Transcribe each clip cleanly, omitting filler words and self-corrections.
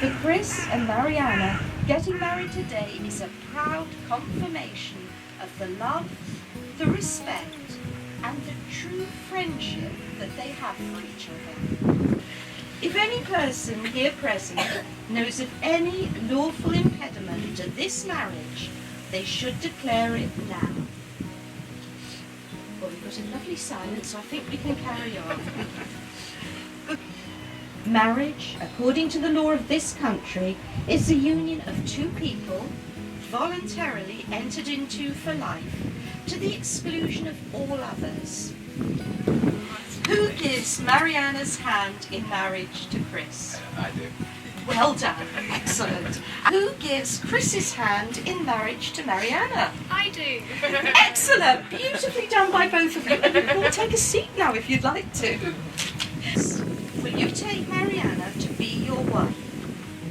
For Chris and Mariana, getting married today is a proud confirmation of the love, the respect, and the true friendship that they have for each other. If any person here present knows of any lawful impediment to this marriage, they should declare it now. Well, we've got a lovely silence, so I think we can carry on. Marriage, according to the law of this country, is the union of two people voluntarily entered into for life, to the exclusion of all others. Who gives Mariana's hand in marriage to Chris? I do. Well done, excellent. Who gives Chris's hand in marriage to Mariana? I do. Excellent, beautifully done by both of you. And you can all take a seat now if you'd like to. Will you take Mariana to be your wife?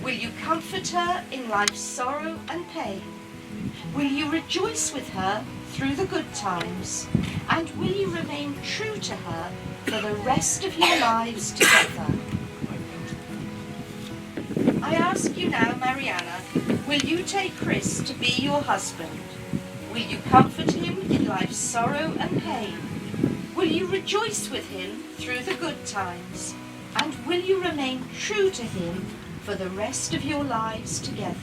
Will you comfort her in life's sorrow and pain? Will you rejoice with her through the good times? And will you remain true to her for the rest of your lives together? I ask you now, Mariana, will you take Chris to be your husband? Will you comfort him in life's sorrow and pain? Will you rejoice with him through the good times? And will you remain true to him for the rest of your lives together?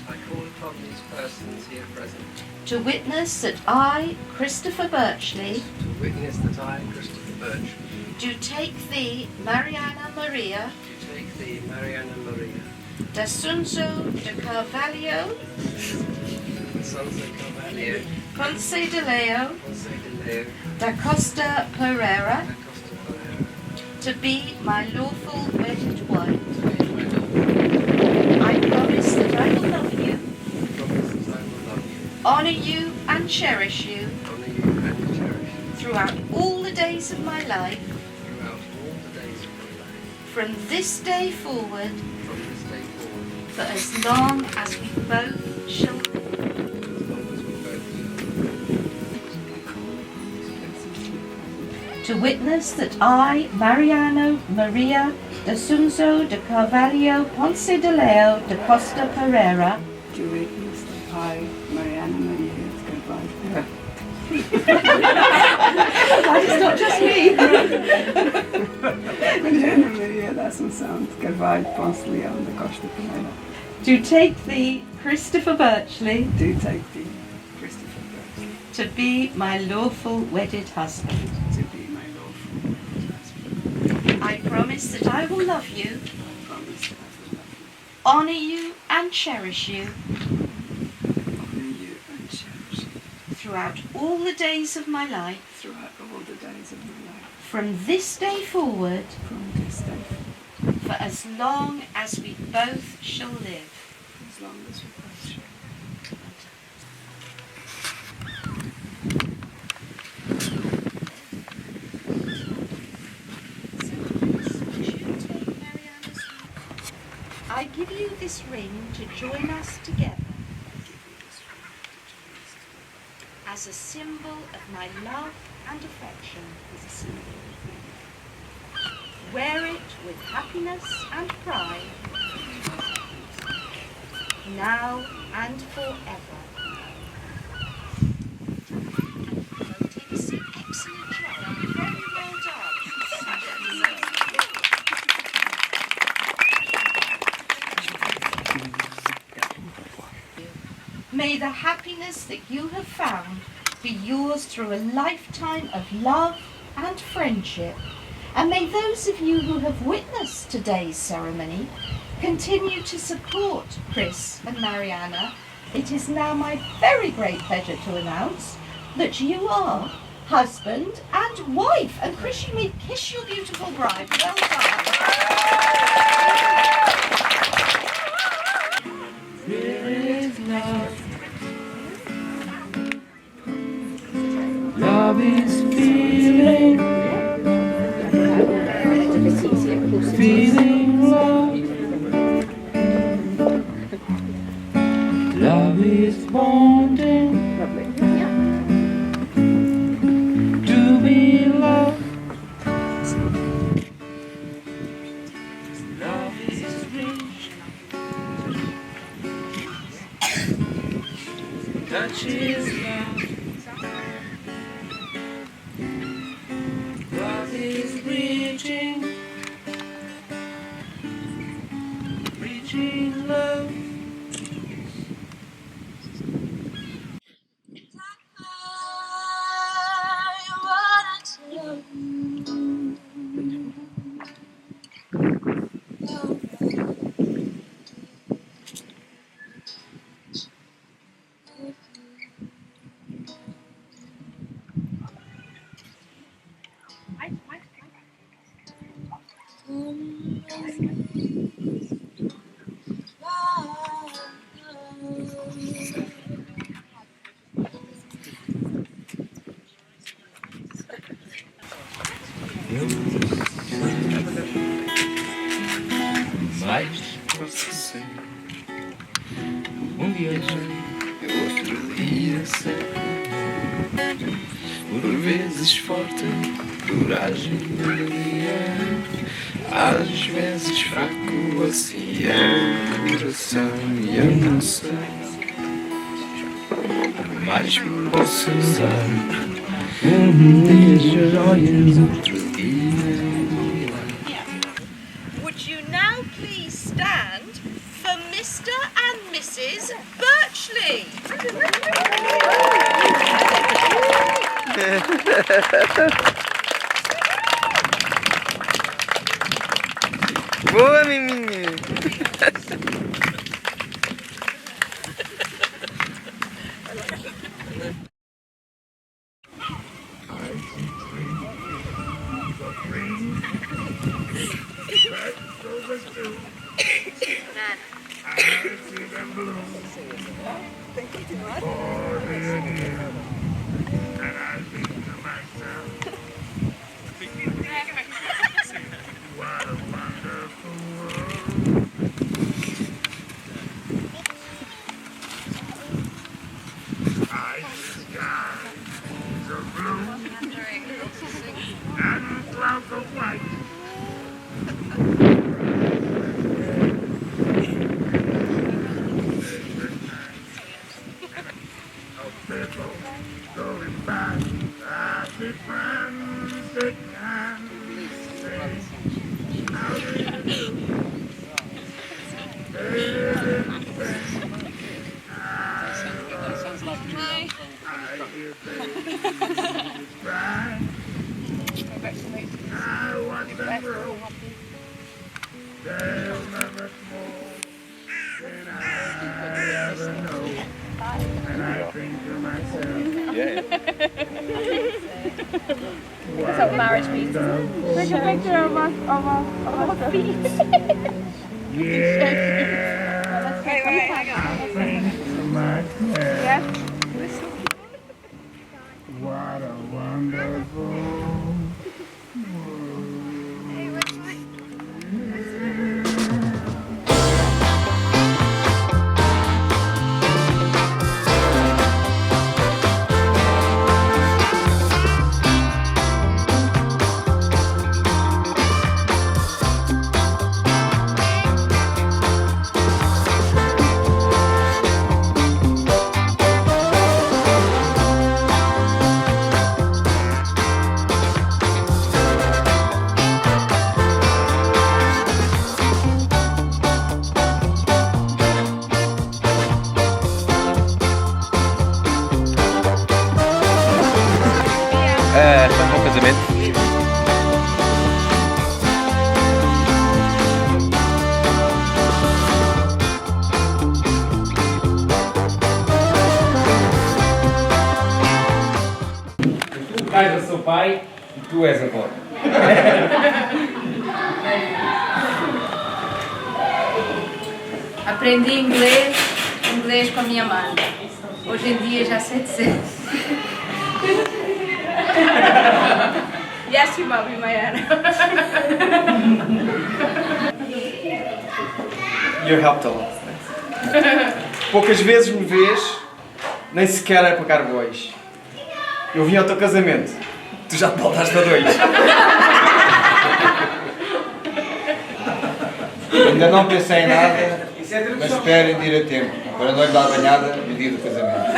I call upon these persons here present To witness that I, Christopher Birchley, to witness that I, Christopher Birch, do take thee, Mariana Maria, do take thee, Mariana Maria, da Sunzo de Carvalho, Sansa Carvalho, Ponce de Leo, Ponce de Leo, da Costa Pereira, da Costa Pereira, to be my lawful wedded wife. to be my daughter. I promise that I will love you, Promise that I will love you, honour you and cherish you honour you and cherish you throughout all the days of my life, throughout all the days of my life, from this day forward, from this day forward, for as long as we both shall live. as long as we both To witness that I, Mariano Maria da Sunzo de Carvalho Ponce de Leo de Costa Pereira, To witness that I, Mariana Maria Carvalho. it's not just me, Mariana Maria da Assunção de Carvalho Ponce de Leão da Costa Pereira. do take thee, Christopher Birchley, Do take thee, Christopher Birch, to be my lawful wedded husband. to be my lawful husband. I promise that I will love you, I promise that I will love you, honour you and cherish you honour you and cherish you throughout all the days of my life, throughout all the days of my life, from this day forward, from this day forward, for as long as we both shall live. as long as we both shall. So, Chris, would you take Mariana I give you this ring to join us together as a symbol of my love and affection. Wear it with happiness and pride, now and forever. Excellent job. Very well done. May the happiness that you have found be yours through a lifetime of love and friendship. And may those of you who have witnessed today's ceremony continue to support Chris and Mariana. It is now my very great pleasure to announce that you are husband and wife. And Chris, you may kiss your beautiful bride. Well done. There is love. Love is feeling. Feeling love. Love is wanting to be loved. Love is rich. Touch is love. Love is reaching. Reaching love. Mais posso ser viajante, outro dia sei. Por vezes forte, coragem e alegria, às vezes fraco, assim é o coração e eu não sei. Mais posso usar dia joias, outro dia. Would you now please stand for Mr. and Mrs. Birchley? Boa, menina! That's what marriage means. Take a picture of us feet. Yeah. Wait, hang on. Yeah. What a wonderful world. pai e tu és avó. Aprendi inglês com a minha mãe. Hoje em dia já sei dizer. Yes, you love me, Mariana. You're helped a lot. Poucas vezes me vês, nem sequer a pagar bois. Eu vim ao teu casamento, tu já te voltaste a dois. Ainda não pensei em nada, mas esperem de ir a tempo, para não lhe dar banhada no dia do casamento.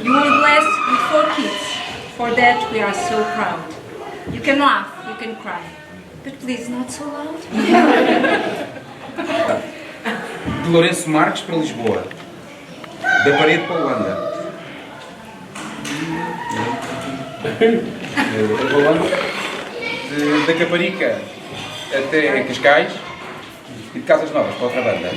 You were blessed with 4 kids. For that we are so proud. You can laugh, you can cry, but please not so loud. De Lourenço Marques para Lisboa. Da Parede para Luanda. Da Caparica até Cascais e de Casas Novas para outra banda.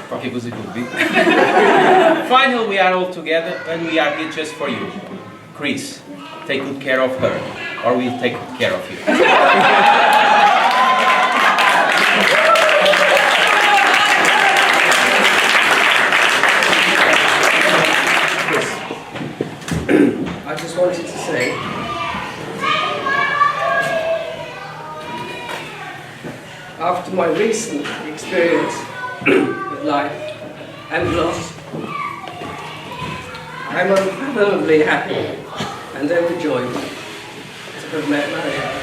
Qualquer coisa que eu digo. Finally, we are all together and we are here just for you. Chris, take good care of her, or we'll take good care of you. I just wanted to say after my recent experience with life and loss, I'm unfathomably happy and overjoyed to have met Mariana.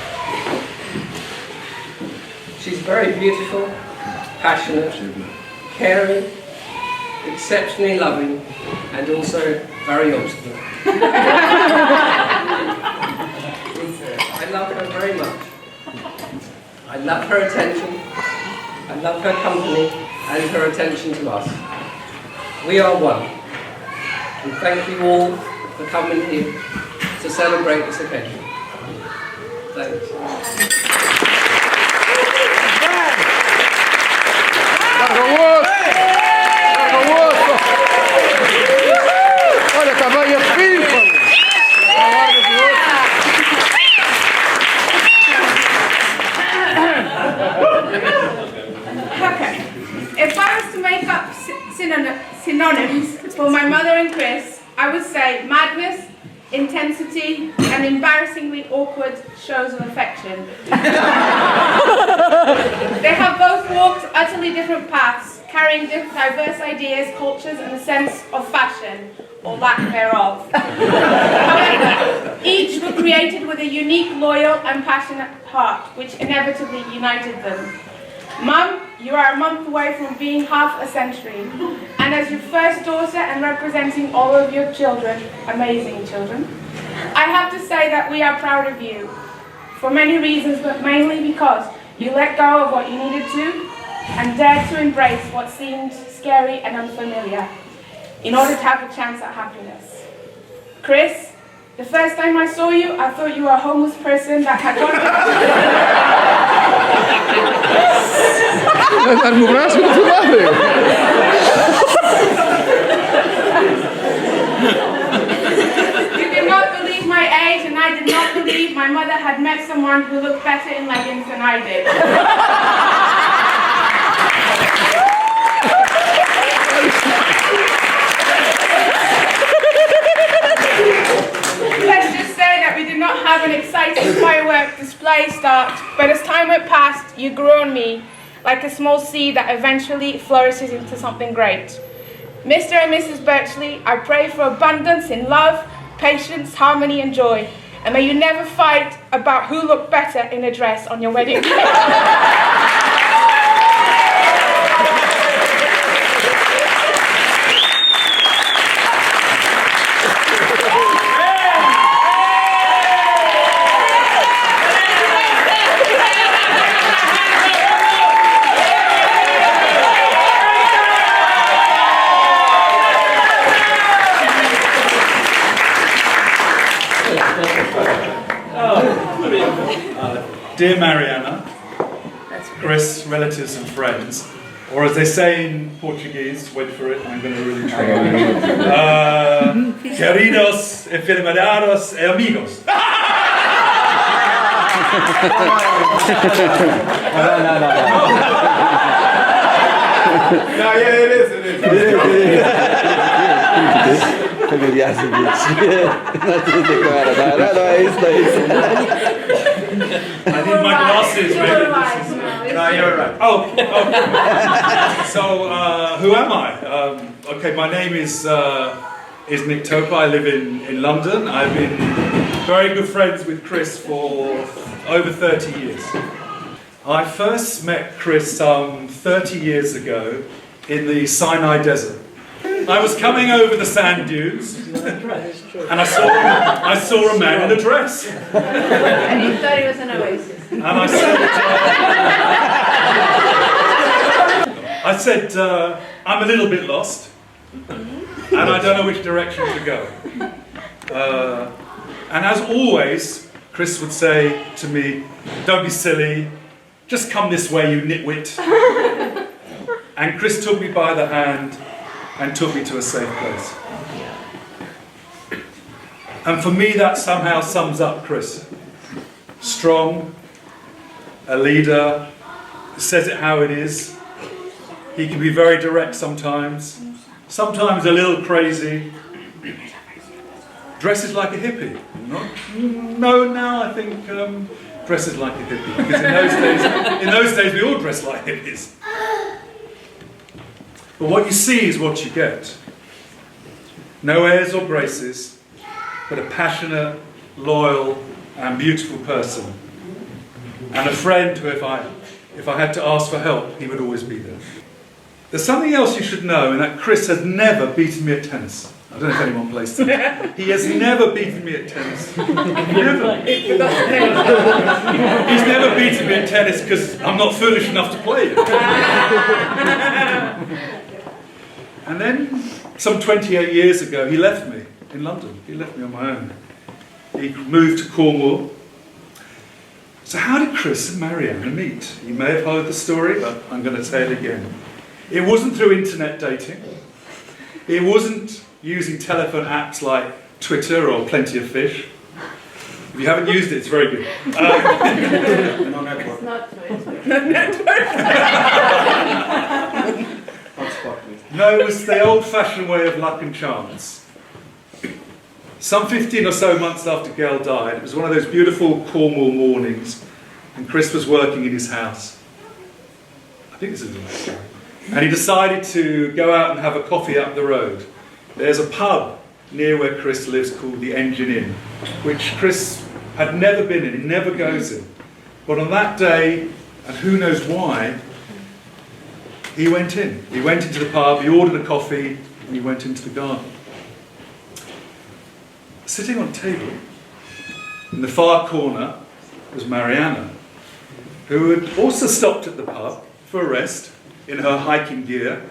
She's very beautiful, passionate, caring, exceptionally loving, and also very obstinate. I love her very much. I love her attention, I love her company, and her attention to us. We are one. And thank you all for coming here to celebrate this occasion. Thanks. Olha, tá bem, é FIFA! Okay, if I was to make up synonyms for my mother and Chris, I would say madness, intensity, and embarrassingly awkward shows of affection. They have both walked utterly different paths, carrying diverse ideas, cultures, and a sense of fashion, or lack thereof. However, each were created with a unique, loyal, and passionate heart, which inevitably united them. Mum, you are a month away from being half a century, and as your first daughter and representing all of your children, amazing children, I have to say that we are proud of you, for many reasons, but mainly because you let go of what you needed to, and dared to embrace what seemed scary and unfamiliar, in order to have a chance at happiness. Chris, the first time I saw you, I thought you were a homeless person that had gone Dar-me o braço e não fui lá ver. You did not believe my age, and I did not believe my mother had met someone who looked better in leggings than I did. Let's just say that we did not have an exciting firework display start, but as time went past, you grew on me, like a small seed that eventually flourishes into something great. Mr. and Mrs. Birchley, I pray for abundance in love, patience, harmony, and joy. And may you never fight about who looked better in a dress on your wedding day. Dear Mariana, Chris, relatives and friends, Or as they say in Portuguese, wait for it, I'm going to really try. Queridos, enfermedades e amigos. No, yeah, it is. Familiares amigos. Não, é isso. I need my glasses, maybe. No, you're right. Oh. So, who am I? Okay, my name is Nick Topa. I live in London. I've been very good friends with Chris for over 30 years. I first met Chris some 30 years ago in the Sinai Desert. I was coming over the sand dunes and I saw a man in a dress. And you thought it was an oasis. And I said, I'm a little bit lost and I don't know which direction to go. And as always, Chris would say to me, don't be silly, just come this way, you nitwit. And Chris took me by the hand and took me to a safe place. And for me, that somehow sums up Chris. Strong, a leader, says it how it is. He can be very direct sometimes a little crazy. Dresses like a hippie. No, now I think dresses like a hippie, because in those days we all dressed like hippies. But what you see is what you get. No airs or graces, but a passionate, loyal, and beautiful person. And a friend who, if I had to ask for help, he would always be there. There's something else you should know, in that Chris has never beaten me at tennis. I don't know if anyone plays tennis. He has never beaten me at tennis. Never. He's never beaten me at tennis because I'm not foolish enough to play it. And then, some 28 years ago, he left me in London. He left me on my own. He moved to Cornwall. So how did Chris and Mariana meet? You may have heard the story, but I'm going to tell it again. It wasn't through internet dating. It wasn't using telephone apps like Twitter or Plenty of Fish. If you haven't used it, it's very good. No network. It's not Twitter. No, it was the old-fashioned way of luck and chance. Some 15 or so months after Gail died, it was one of those beautiful Cornwall mornings, and Chris was working in his house. I think this is the story. And he decided to go out and have a coffee up the road. There's a pub near where Chris lives called the Engine Inn, which Chris had never been in, he never goes in. But on that day, and who knows why, he went in. He went into the pub, he ordered a coffee, and he went into the garden. Sitting on a table, in the far corner, was Mariana, who had also stopped at the pub for a rest in her hiking gear,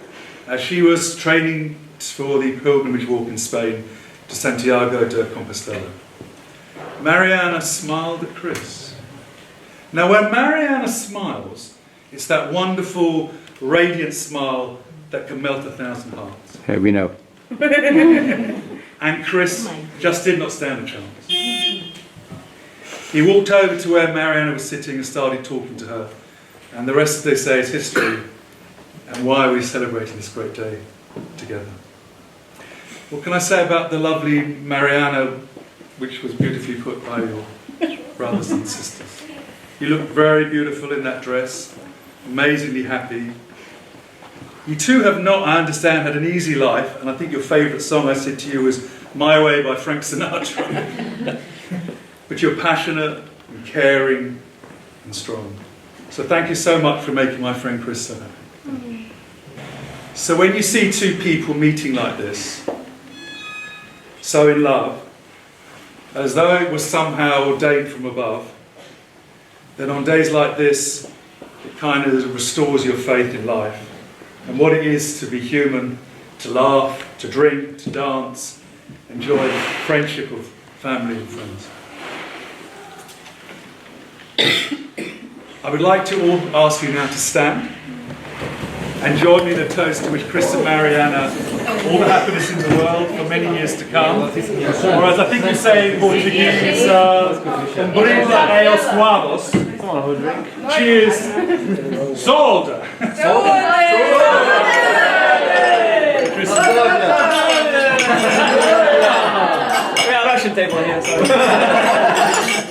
as she was training for the pilgrimage walk in Spain to Santiago de Compostela. Mariana smiled at Chris. Now when Mariana smiles, it's that wonderful, radiant smile that can melt 1,000 hearts. Hey, we know. And Chris just did not stand a chance. He walked over to where Mariana was sitting and started talking to her. And the rest, they say, is history, and why we're celebrating this great day together. What can I say about the lovely Mariana, which was beautifully put by your brothers and sisters? You look very beautiful in that dress, amazingly happy. You two have not, I understand, had an easy life, and I think your favourite song I said to you was My Way by Frank Sinatra. But you're passionate and caring and strong. So thank you so much for making my friend Chris so happy. So when you see two people meeting like this, so in love, as though it was somehow ordained from above, then on days like this, it kind of restores your faith in life and what it is to be human, to laugh, to drink, to dance, enjoy the friendship of family and friends. I would like to all ask you now to stand. and join me in a toast to wish Chris and Mariana all the happiness in the world for many years to come. Or as I think you say in Portuguese, um brinde aos suavos. Cheers. Solda! We have Russian table here, so.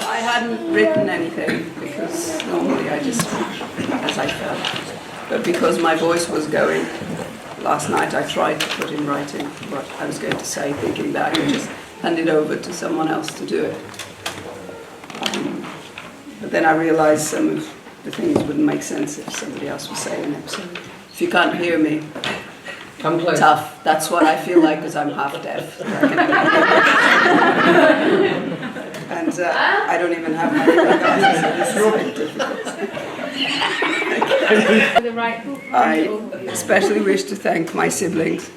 I hadn't written anything because normally I just speak as I felt. But because my voice was going, last night I tried to put in writing what I was going to say, thinking that I could just hand it over to someone else to do it. But then I realized some of the things wouldn't make sense if somebody else was saying it. So if you can't hear me, Come close. tough. That's what I feel like because I'm half deaf. And I don't even have my glasses, so this is very difficult. I especially wish to thank my siblings.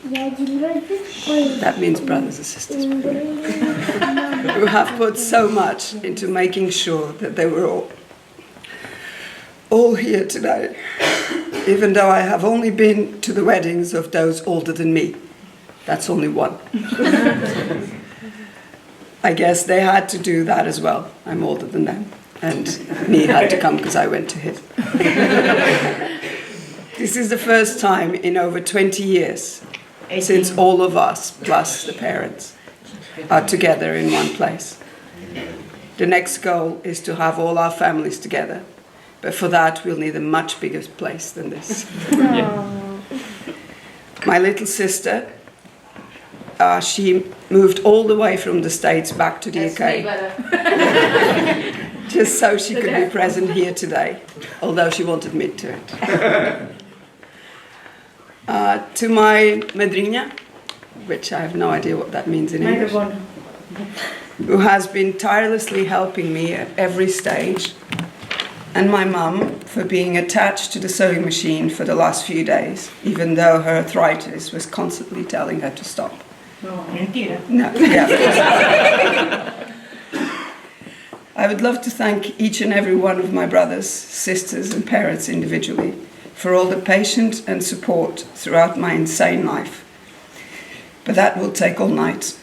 That means brothers and sisters. Who have put so much into making sure that they were all here today. Even though I have only been to the weddings of those older than me. That's only one. I guess they had to do that as well. I'm older than them. And me had to come because I went to his. This is the first time in over 20 years since all of us, plus the parents, are together in one place. The next goal is to have all our families together. But for that, we'll need a much bigger place than this. My little sister, she moved all the way from the States back to the UK. Just so she could be present here today, although she won't admit to it. To my madrinha, which I have no idea what that means in English, who has been tirelessly helping me at every stage, and my mum for being attached to the sewing machine for the last few days, even though her arthritis was constantly telling her to stop. Mentira. No, yeah. I would love to thank each and every one of my brothers, sisters and parents individually for all the patience and support throughout my insane life. But that will take all night,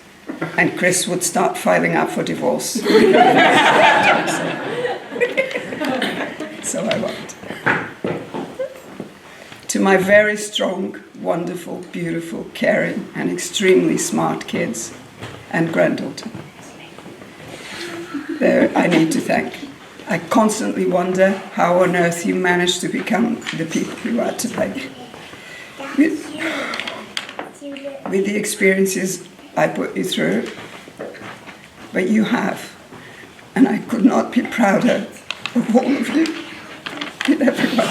and Chris would start filing up for divorce. So I won't. To my very strong, wonderful, beautiful, caring and extremely smart kids and granddaughter. I need to thank. I constantly wonder how on earth you managed to become the people you are today. With the experiences I put you through, but you have. And I could not be prouder of all of you and everyone.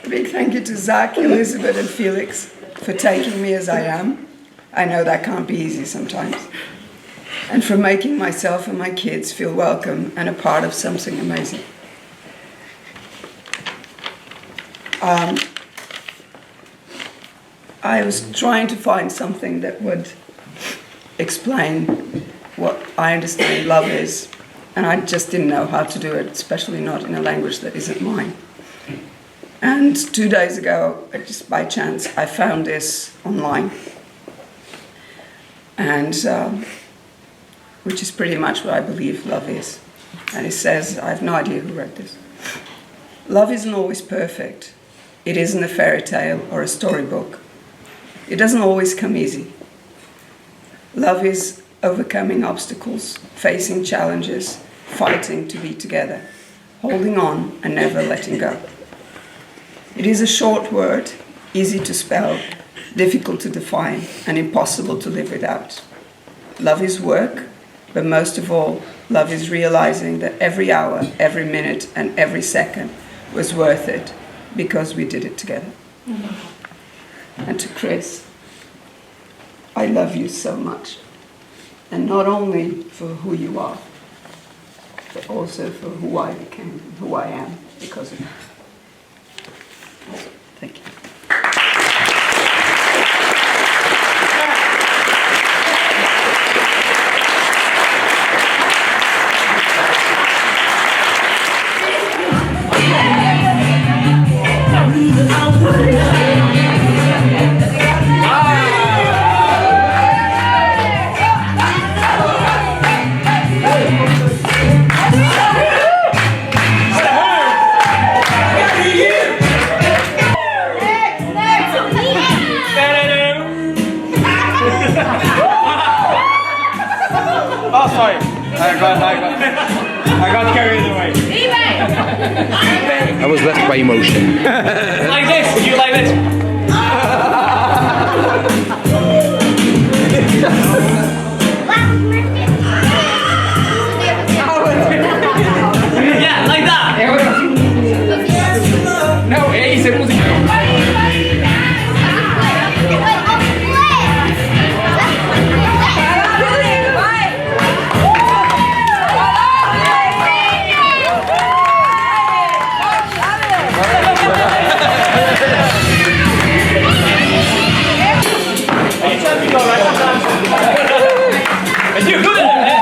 Big thank you to Zach, Elizabeth and Felix for taking me as I am. I know that can't be easy sometimes. And for making myself and my kids feel welcome and a part of something amazing. I was trying to find something that would explain what I understand love is, and I just didn't know how to do it, especially not in a language that isn't mine. And 2 days ago, just by chance, I found this online, and which is pretty much what I believe love is. And it says, I have no idea who wrote this. Love isn't always perfect. It isn't a fairy tale or a storybook. It doesn't always come easy. Love is overcoming obstacles, facing challenges, fighting to be together, holding on and never letting go. It is a short word, easy to spell, difficult to define, and impossible to live without. Love is work, but most of all, love is realizing that every hour, every minute, and every second was worth it because we did it together. Mm-hmm. And to Chris, I love you so much. And not only for who you are, but also for who I became, who I am because of you. Thank you. away. I got carried away. I was left by emotion. Like this, you like this. Yeah, like that. No, hice música. You're good at it.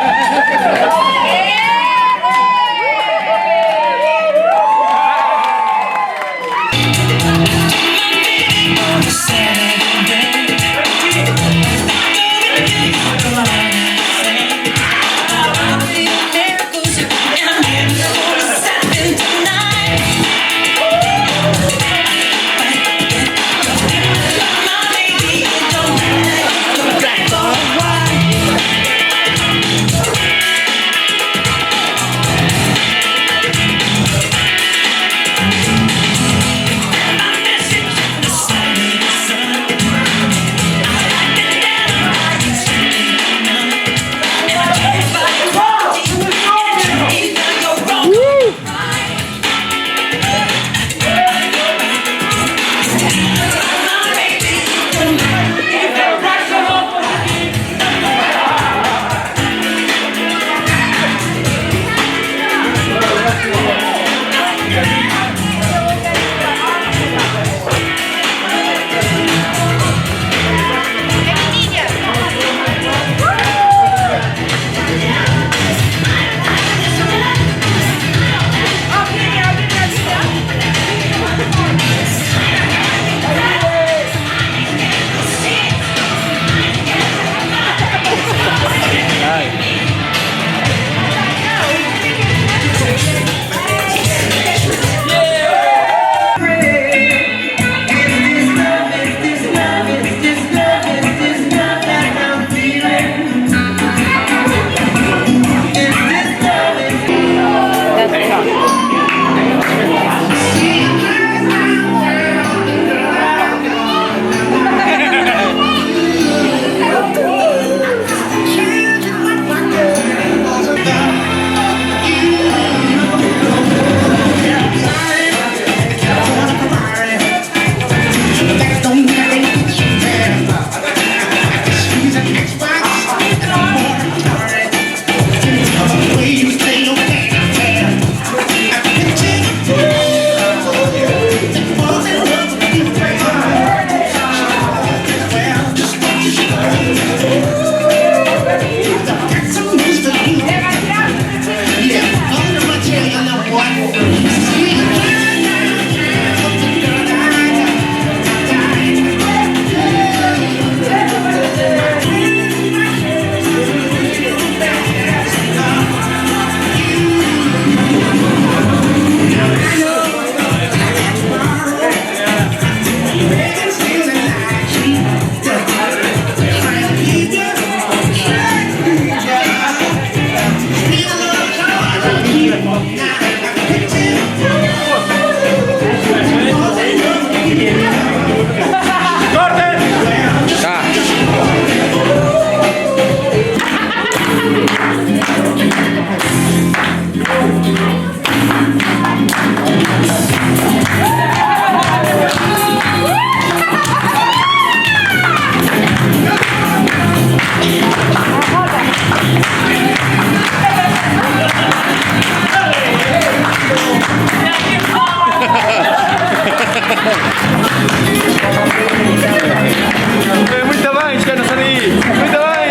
Muito bem, esquece ali. Muito bem.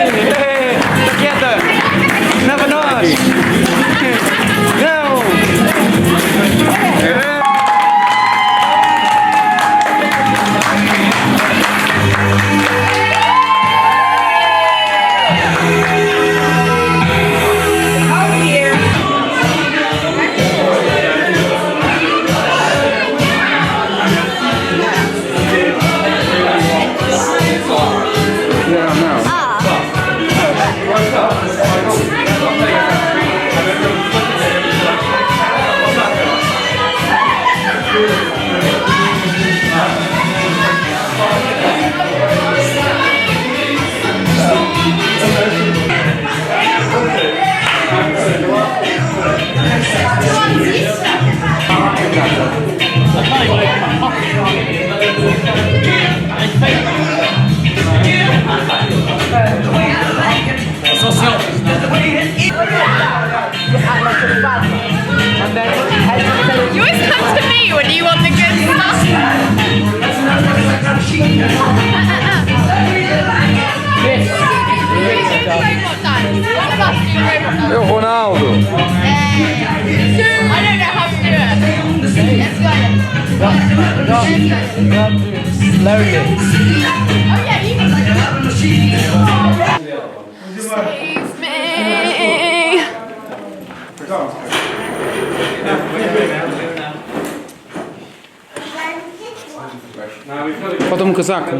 Está quieta. Não para nós. Não. Yeah, no. You always come to me when you want the good stuff. Meu Ronaldo. I don't know how to do it. Let's go. Slowly. Oh yeah, you can. Save me. Falta-me um casaco.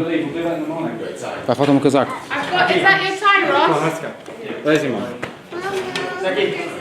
Vai, falta-me um casaco. I've got, is that your tie, Ross? Dá esse, irmão. Aqui.